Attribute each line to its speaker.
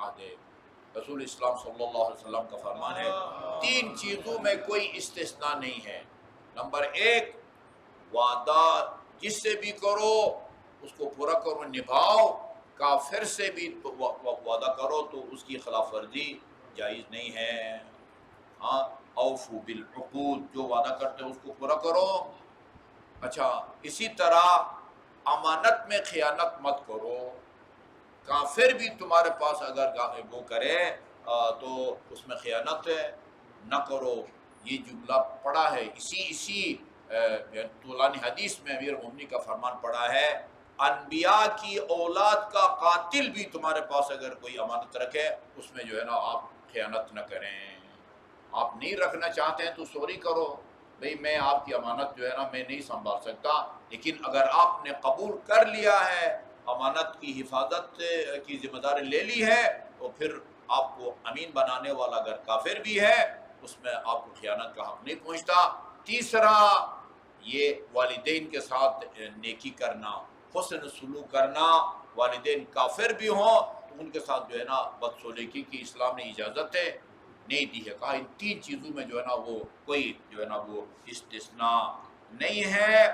Speaker 1: عہد ہے۔ رسول اسلام صلی اللہ علیہ وسلم کا فرمان ہے 3 چیزوں میں کوئی استثناء نہیں ہے۔ نمبر 1، وعدہ جس سے بھی کرو اس کو پورا کرو، نبھاؤ۔ کافر سے بھی وعدہ کرو تو اس کی خلاف ورزی جائز نہیں ہے۔ ہاں، اوفو بالعقود، جو وعدہ کرتے ہو اس کو پورا کرو۔ اچھا، اسی طرح امانت میں خیانت مت کرو۔ کافر بھی تمہارے پاس اگر وہ کرے تو اس میں خیانت نہ کرو۔ یہ جملہ پڑا ہے اسی طولانی حدیث میں امیر المومنین کا فرمان پڑا ہے، انبیاء کی اولاد کا قاتل بھی تمہارے پاس اگر کوئی امانت رکھے اس میں جو ہے نا آپ خیانت نہ کریں۔ آپ نہیں رکھنا چاہتے ہیں تو سوری کرو، بھئی میں آپ کی امانت جو ہے نا میں نہیں سنبھال سکتا، لیکن اگر آپ نے قبول کر لیا ہے، امانت کی حفاظت کی ذمہ داری لے لی ہے، تو پھر آپ کو امین بنانے والا اگر کافر بھی ہے اس میں آپ کو خیانت کا حق نہیں پہنچتا۔ تیسرا، یہ والدین کے ساتھ نیکی کرنا، حسن سلوک کرنا۔ والدین کافر بھی ہوں تو ان کے ساتھ جو ہے نا بدسلوکی کی اسلام نے اجازت نہیں دی ہے۔ کہا ان 3 چیزوں میں جو ہے نا وہ کوئی جو ہے نا وہ استثناء نہیں ہے۔